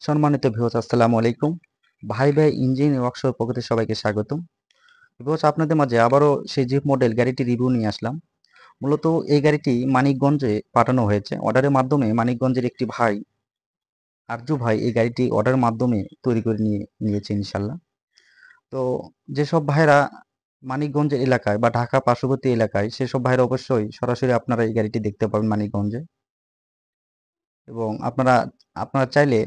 সম্মানিত ভিউয়ার্স, আসসালামু আলাইকুম। ভাই ভাই ইঞ্জিন ওয়ার্কশপ পক্ষ থেকে সবাইকে স্বাগতম। ভিউয়ার্স, আপনাদের মাঝে আবারও সেই জিপ মডেল গাড়িটি রিভিউ নিয়ে আসলাম। মূলত এই গাড়িটি মানিকগঞ্জে পাঠানো হয়েছে অর্ডারের মাধ্যমে। মানিকগঞ্জের একটি ভাই, আরজু ভাই, এই গাড়িটি অর্ডারের মাধ্যমে তৈরি করে নিয়েছে ইনশাল্লাহ। তো যেসব ভাইরা মানিকগঞ্জের এলাকায় বা ঢাকা পার্শ্ববর্তী এলাকায়, সেসব ভাইরা অবশ্যই সরাসরি আপনারা এই গাড়িটি দেখতে পাবেন মানিকগঞ্জে। এবং আপনারা আপনারা চাইলে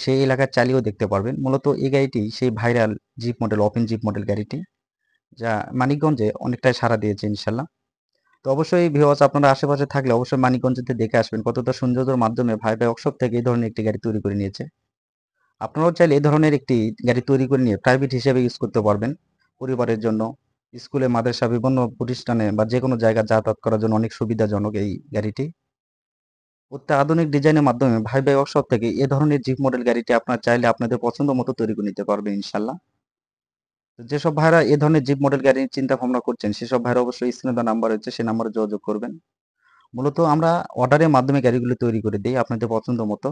সেই এলাকার চালিয়েও দেখতে পারবেন। মূলত এই গাড়িটি সেই viral jeep model, open jeep model গাড়িটি, যা মানিকগঞ্জে অনেকটাই সাড়া দিয়েছে ইনশাল্লাহ। তো অবশ্যই ভিউয়ার্স, আপনারা আশেপাশে থাকলে অবশ্যই মানিকগঞ্জেতে দেখে আসবেন কতটা সৌন্দর্যের মাধ্যমে ভাই ভাই ওয়ার্কশপ থেকে এই ধরনের একটি গাড়ি তৈরি করে নিয়েছে। আপনারাও চাইলে এই ধরনের একটি গাড়ি তৈরি করে নিয়ে প্রাইভেট হিসেবে ইউজ করতে পারবেন পরিবারের জন্য। স্কুলে, মাদ্রাসা, বিভিন্ন প্রতিষ্ঠানে বা যে কোনো জায়গায় যাতায়াত করার জন্য অনেক সুবিধাজনক এই গাড়িটি। অত্যাধুনিক ডিজাইনের মাধ্যমে ভাই ভাই ওয়ার্কশপ থেকে এ ধরনের জিপ মডেল গাড়িটি আপনারা চাইলে আপনাদের পছন্দ মতো তৈরি করে নিতে পারবেন ইনশাল্লাহ। তো যেসব ভাইরা এ ধরনের জিপ মডেল গাড়ি চিন্তা ভাবনা করছেন, সেসব ভাইরা অবশ্যই স্ক্রিনে দেওয়া নাম্বার রয়েছে, সেই নাম্বারে যোগাযোগ করবেন। মূলত আমরা অর্ডারের মাধ্যমে গাড়িগুলো তৈরি করে দিই আপনাদের পছন্দ মতো।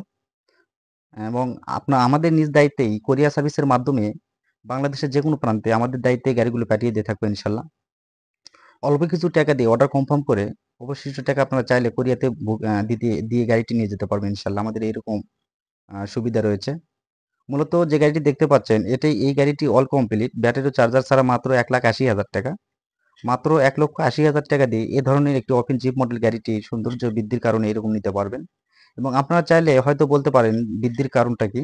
এবং আমাদের নিজ দায়িত্বেই কোরিয়া সার্ভিসের মাধ্যমে বাংলাদেশের যে কোনো প্রান্তে আমাদের দায়িত্বে গাড়িগুলো পাঠিয়ে দিয়ে থাকবো ইনশাল্লাহ। অল্প কিছু টাকা দিয়ে অর্ডার কনফার্ম করে অবশিষ্ট টাকা আপনারা চাইলে কোরিয়াতে দিয়ে গাড়িটি নিয়ে যেতে পারবেন ইনশাল্লাহ। আমাদের এরকম সুবিধা রয়েছে। মূলত যে গাড়িটি দেখতে পাচ্ছেন, এই গাড়িটি অল কমপ্লিট, ব্যাটারি ও চার্জার ছাড়া মাত্র 1,80,000 টাকা। মাত্র 1,80,000 টাকা দিয়ে এ ধরনের একটি ওপেন জিপ মডেল গাড়িটি সৌন্দর্য বৃদ্ধির কারণে এরকম নিতে পারবেন। এবং আপনারা চাইলে হয়তো বলতে পারেন বৃদ্ধির কারণটা কি?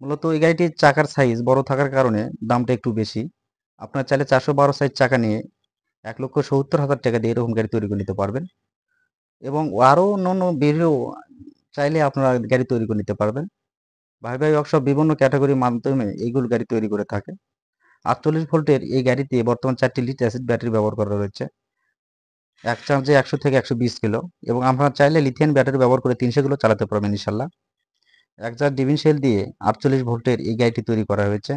মূলত এই গাড়িটির চাকার সাইজ বড় থাকার কারণে দামটা একটু বেশি। আপনারা চাইলে 412 সাইজ চাকা নিয়ে 1,70,000 টাকা দিয়ে এরকম গাড়ি তৈরি করে নিতে পারবেন। এবং আরও অন্যান্য বেরেও চাইলে আপনারা গাড়ি তৈরি করে নিতে পারবেন। ভাই ভাই ওয়ার্কশপ বিভিন্ন ক্যাটাগরির মাধ্যমে এইগুলো গাড়ি তৈরি করে থাকে। 48 ভোল্টের এই গাড়িতে বর্তমান 4টি লিড অ্যাসিড ব্যাটারি ব্যবহার করা রয়েছে। এক চার্জে 100 থেকে 120 কিলো। এবং আপনারা চাইলে লিথিয়াম ব্যাটারি ব্যবহার করে 300 কিলো চালাতে পারবেন ইনশাল্লাহ। 1 ডিভিন সেল দিয়ে 48 ভোল্টের এই গাড়িটি তৈরি করা হয়েছে।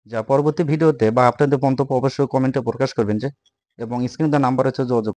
যা পরবর্তী ভিডিওতে বা আপনাদের মন্তব্য অবশ্যই কমেন্টে প্রকাশ করবেন এবং স্ক্রিনে দেওয়া নাম্বার হচ্ছে যোগাযোগ